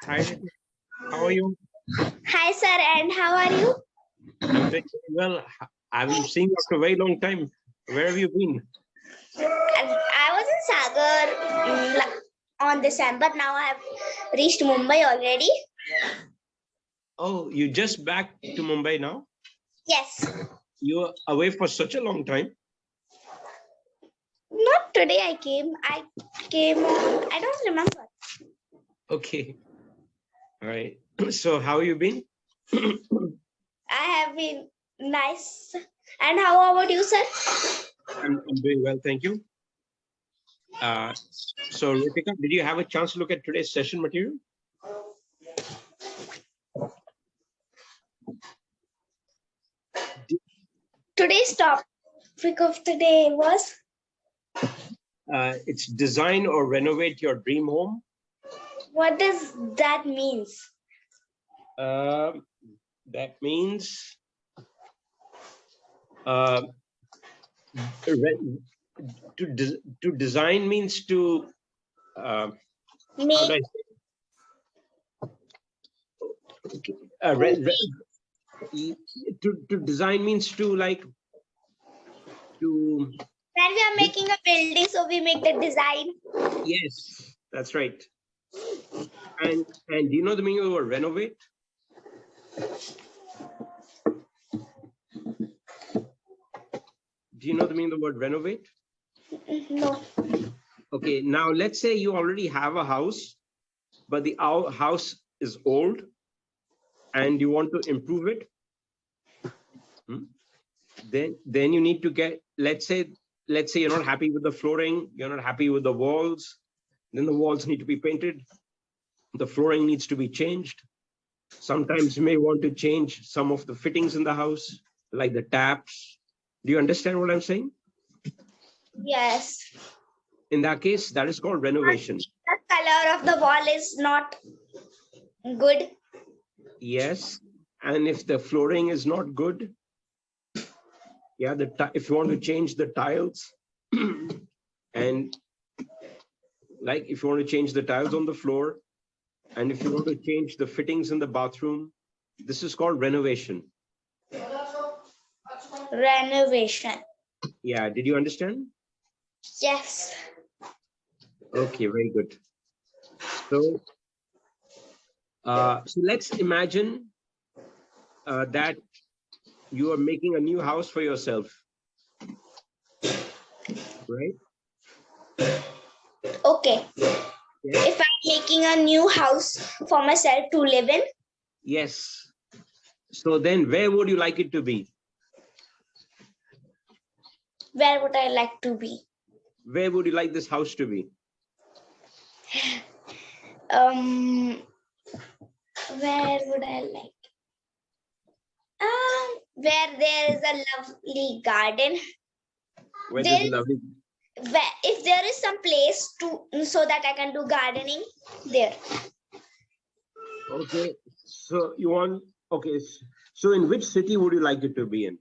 Hi, how are you? Hi, sir, and how are you? I'm doing well. I haven't seen you after a very long time. Where have you been? I was in Sagar on December. Now I have reached Mumbai already. Oh, you just back to Mumbai now? Yes. You were away for such a long time. Not today I came. I don't remember. Okay. All right. So how have you been? I have been nice. And how about you, sir? I'm doing well, thank you. So Ritika, did you have a chance to look at today's session material? Today's topic of the day was? It's design or renovate your dream home. What does that mean? That means to design means to how do I say? To design means to like to. When we are making a building, so we make the design. Yes, that's right. And do you know the meaning of the word renovate? Do you know the meaning of the word renovate? No. Okay, now let's say you already have a house, but the house is old and you want to improve it. Then you need to get, let's say you're not happy with the flooring, you're not happy with the walls, then the walls need to be painted, the flooring needs to be changed. Sometimes you may want to change some of the fittings in the house, like the taps. Do you understand what I'm saying? Yes. In that case, that is called renovation. The color of the wall is not good. Yes, and if the flooring is not good, yeah, if you want to change the tiles, and like if you want to change the tiles on the floor, and if you want to change the fittings in the bathroom, this is called renovation. Renovation. Yeah, did you understand? Yes. Okay, very good. So let's imagine that you are making a new house for yourself, right? Okay. Yes. If I'm making a new house for myself to live in. Yes. So then where would you like it to be? Where would I like to be? Where would you like this house to be? Where would I like? Where there is a lovely garden. Where there's a lovely. If there is some place so that I can do gardening there. Okay, so you want, okay, so in which city would you like it to be in?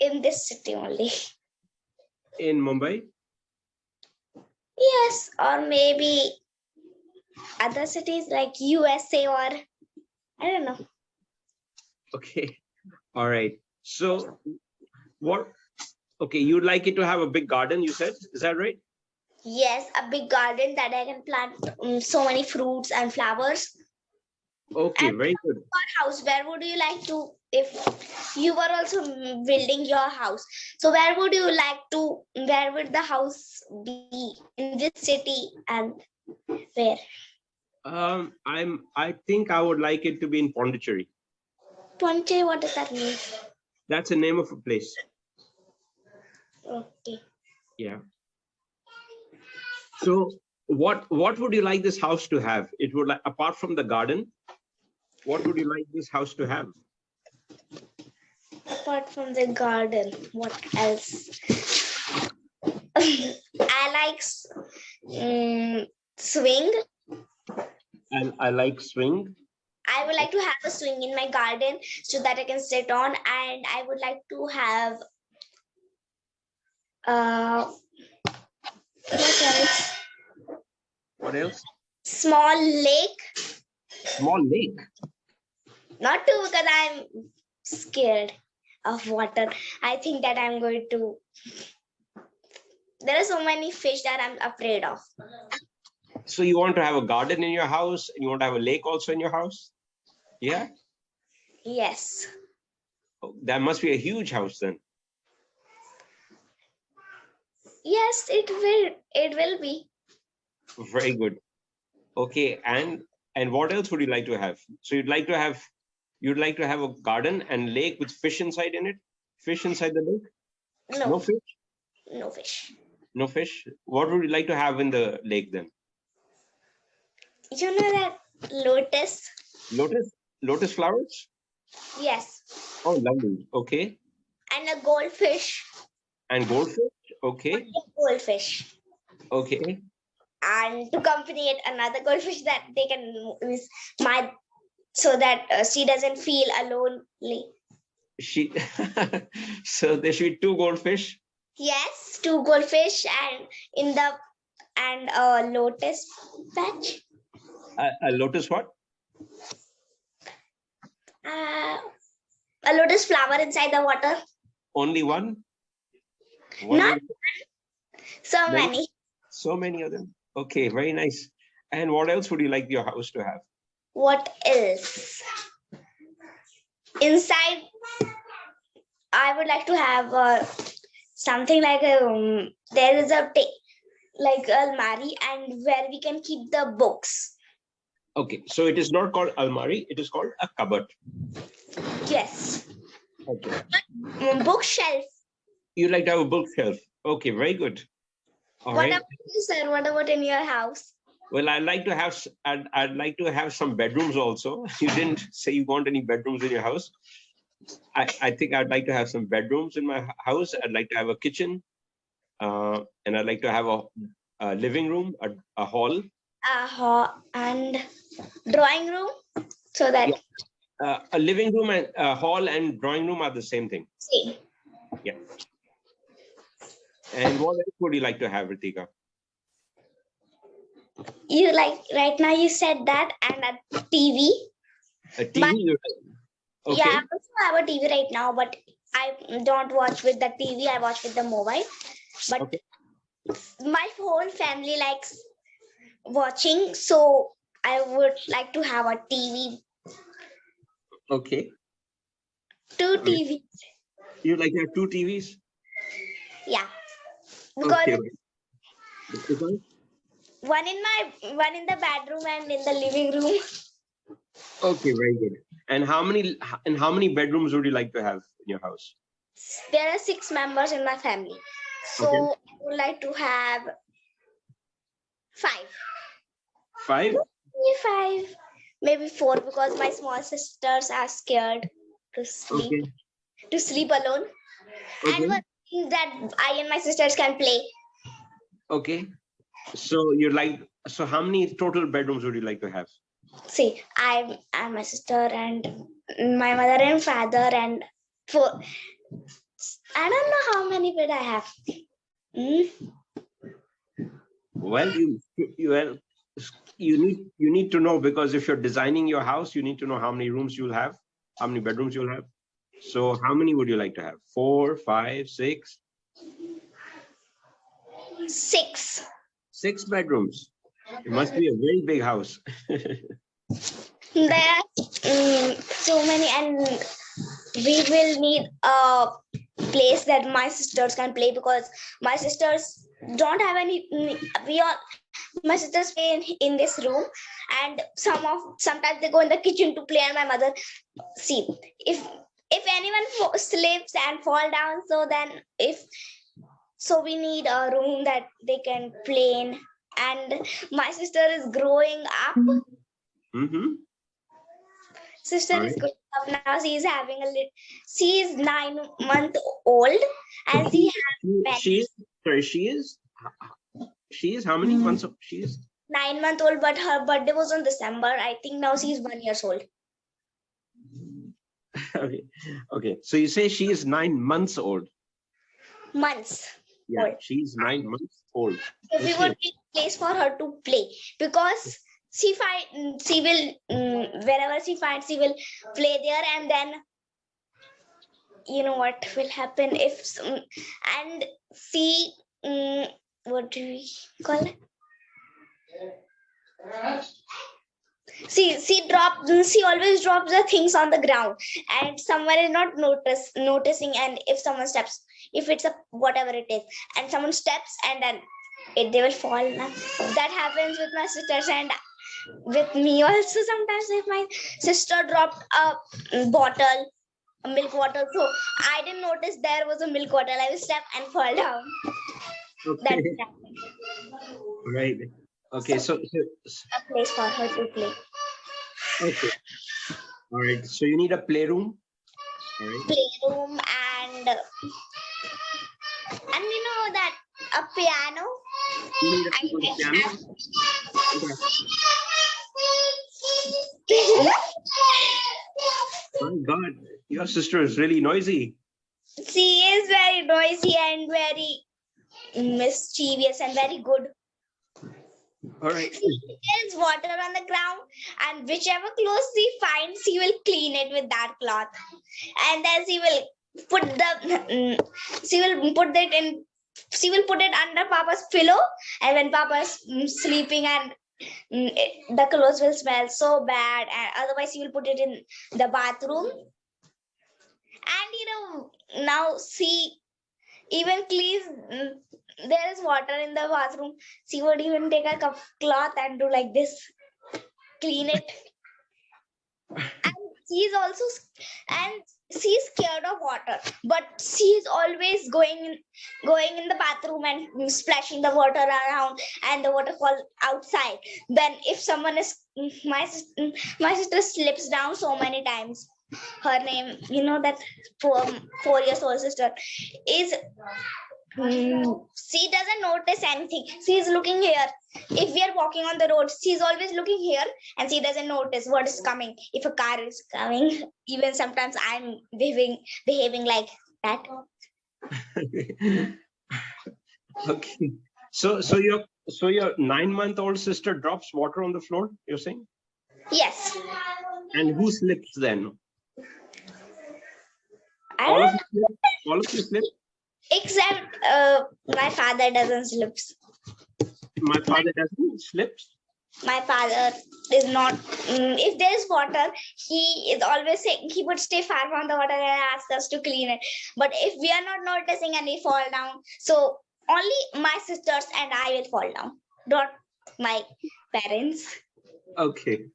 In this city only. In Mumbai? Yes, or maybe other cities like USA or I don't know. Okay, all right. So okay, you'd like it to have a big garden, you said, is that right? Yes, a big garden that I can plant so many fruits and flowers. Okay, and very good. Your house, where would you like to, if you were also building your house, so where would the house be, in this city and where? I think I would like it to be in Pondicherry. Pondicherry, what does that mean? That's the name of a place. Okay. Yeah. So what would you like this house to have? It would, like, apart from the garden, what would you like this house to have? Apart from the garden, what else? I like swing. I like swing. I would like to have a swing in my garden so that I can sit on, and I would like to have what else? What else? Small lake. Small lake. Not to, because I'm scared of water. I think that I'm going to. There are so many fish that I'm afraid of. So you want to have a garden in your house, and you want to have a lake also in your house? Yeah. Yes. Oh, that must be a huge house then. Yes, it will. It will be. Very good. Okay, and what else would you like to have? So you'd like to have a garden and lake with fish inside in it? Fish inside the lake? No. No fish? No fish. No fish? What would you like to have in the lake then? You know that lotus? Lotus flowers? Yes. Oh, lovely. Okay. And a goldfish. And goldfish? Okay. Only a goldfish. Okay. And to accompany it, another goldfish that they can use so that she doesn't feel lonely. So there should be 2 goldfish. Yes, 2 goldfish and a lotus patch. A lotus what? A lotus flower inside the water. Only one? Not so many. So many of them. Okay, very nice. And what else would you like your house to have? What else? Inside, I would like to have something like there is like almari, and where we can keep the books. Okay, so it is not called almari, it is called a cupboard. Yes. Okay. Bookshelf. You like to have a bookshelf. Okay, very good. All right. About you, sir? What about in your house? Well, I'd like to have some bedrooms also. You didn't say you want any bedrooms in your house. I think I'd like to have some bedrooms in my house. I'd like to have a kitchen, and I'd like to have a living room, a hall. And drawing room, so that a living room and a hall and drawing room are the same thing. Same. Yeah. And what else would you like to have, Ritika? You like right now you said that, and a TV. A TV? Okay. Yeah, I also have a TV right now, but I don't watch with the TV. I watch with the mobile. But okay. My whole family likes watching, so I would like to have a TV. Okay. 2 TVs. You like to have 2 TVs? Yeah. Because okay. one in the bedroom and in the living room. Okay, very good. And how many bedrooms would you like to have in your house? There are 6 members in my family, so okay. I would like to have 5. 5? Maybe 5, maybe 4, because my small sisters are scared to sleep. Okay. To sleep alone. Okay. And one thing that I and my sisters can play. Okay. So how many total bedrooms would you like to have? See, I and my sister and my mother and father and 4. I don't know how many bed I have. Well, you need to know, because if you're designing your house, you need to know how many rooms you'll have, how many bedrooms you'll have. So how many would you like to have? 4, 5, 6? 6. 6 bedrooms. It must be a very big house. There are so many, and we will need a place that my sisters can play, because my sisters don't have any. My sisters play in this room, and sometimes they go in the kitchen to play. And my mother, see, if anyone slips and fall down, so we need a room that they can play in. And my sister is growing up. Sister is growing up now. She is 9-month-old, and she is how many months old? She is 9-month-old, but her birthday was on December. I think now she's 1 year old. Okay. So you say she is 9 months old. Months. Yeah, old. She's 9 months old. So we would need a place for her to play, because she will wherever she finds, she will play there, and then you know what will happen if and she what do we call it? She always drops the things on the ground, and someone is not noticing, and if someone steps, if it's a whatever it is, and someone steps, and then they will fall. That happens with my sisters and with me also. Sometimes if my sister dropped a bottle, a milk bottle, so I didn't notice there was a milk bottle, I will step and fall down. That Okay. Right. Okay. So a place for her to play. okay. All right. So you need a playroom. All right. Playroom and you know that a piano. You need a piano. Oh my God, your sister is really noisy. She is very noisy and very mischievous and very good. All right. There is water on the ground, and whichever clothes she finds, she will clean it with that cloth, and then she will put it under Papa's pillow, and when Papa is sleeping, and the clothes will smell so bad, and otherwise she will put it in the bathroom. And now she even cleans. There is water in the bathroom. She would even take a cloth and do like this, clean it. And she's also, and she's scared of water, but she's always going in the bathroom and splashing the water around, and the water falls outside. Then if someone is, my sister slips down so many times. Her name, that 4 years old sister is. She doesn't notice anything. She's looking here. If we are walking on the road, she's always looking here, and she doesn't notice what is coming. If a car is coming, even sometimes I'm behaving like that. Okay. So your 9-month-old sister drops water on the floor, you're saying? Yes. And who slips then? All of you slip? Except my father doesn't slip. My father doesn't slip? My father is not. If there is water, he is always saying he would stay far from the water and ask us to clean it. But if we are not noticing and we fall down, so only my sisters and I will fall down, not my parents. Okay.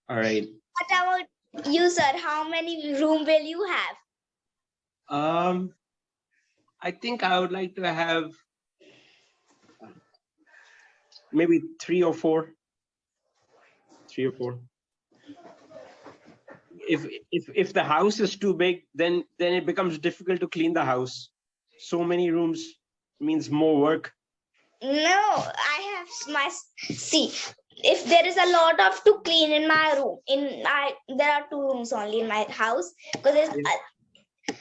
All right. What about you, sir? How many room will you have? I think I would like to have maybe 3 or 4. 3 or 4. If the house is too big, then it becomes difficult to clean the house. So many rooms means more work. No, I have see. If there is a lot of to clean in my room, there are 2 rooms only in my house, because there's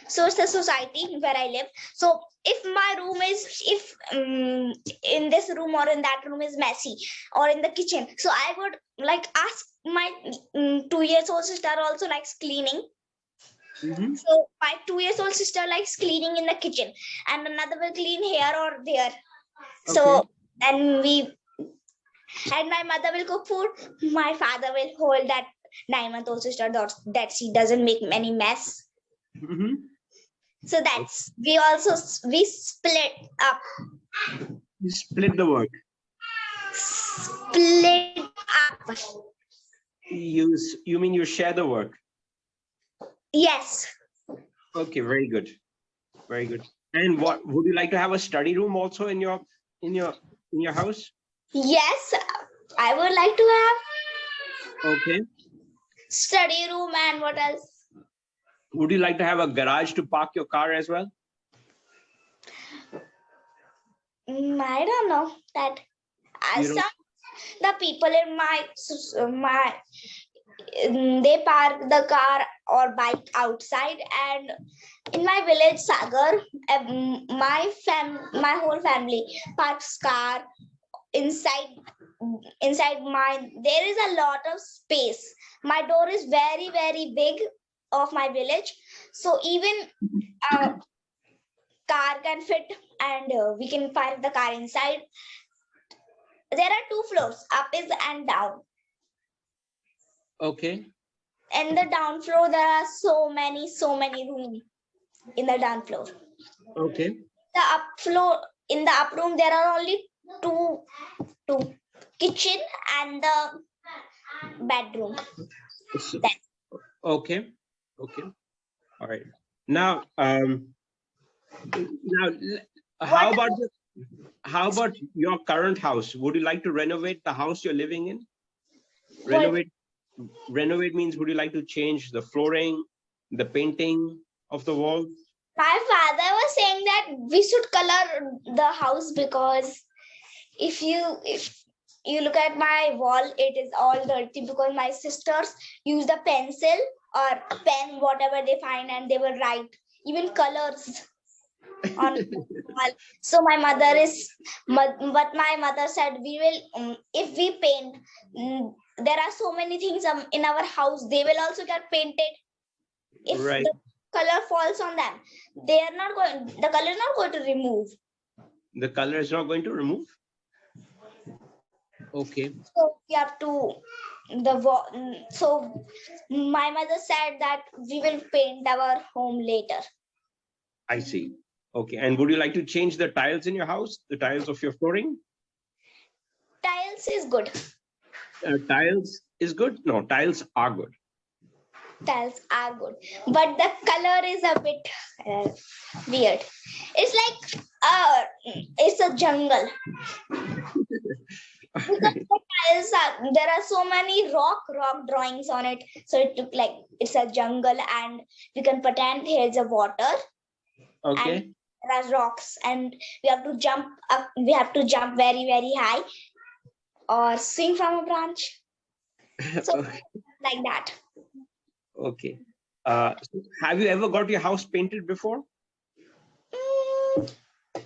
so it's a society where I live. So if my room is, in this room or in that room is messy, or in the kitchen, so I would like ask my 2-year-old sister also likes cleaning. Mm-hmm. So my 2-year-old sister likes cleaning in the kitchen, and another will clean here or there. Okay. So and my mother will cook food. My father will hold that 9-month-old sister that she doesn't make any mess. Mm-hmm. So that's we split up. You split the work. Split up. You mean you share the work? Yes. Okay, very good. Very good. And what would you like to have a study room also in your house? Yes, I would like to have. Okay. Study room, and what else? Would you like to have a garage to park your car as well? I don't know that. The people in they park the car or bike outside, and in my village Sagar, my whole family parks car inside mine there is a lot of space. My door is very, very big of my village, so even a car can fit, and we can park the car inside. There are 2 floors, up is and down. Okay. And the down floor, there are so many rooms in the down floor. Okay. The up floor, in the up room, there are only two kitchen and the bedroom. So- okay. Okay. All right. Now, how about your current house? Would you like to renovate the house you're living in? Renovate means, would you like to change the flooring, the painting of the walls? My father was saying that we should color the house, because if you look at my wall, it is all dirty because my sisters use the pencil or pen, whatever they find, and they will write even colors on the wall. So my mother said, we will if we paint, there are so many things in our house, they will also get painted. If Right. the color falls on them, the color is not going to remove. The color is not going to remove? Okay. So we have to so my mother said that we will paint our home later. I see. Okay. And would you like to change the tiles in your house, the tiles of your flooring? Tiles is good. Tiles is good? No, tiles are good. Tiles are good, but the color is a bit weird. It's like it's a jungle. Because the tiles there are so many rock drawings on it, so it look like it's a jungle, and we can pretend here's a water. Okay. And there are rocks, and we have to jump up. We have to jump very, very high, or swing from a branch. So like that. Okay. Have you ever got your house painted before?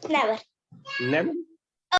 Never. Never?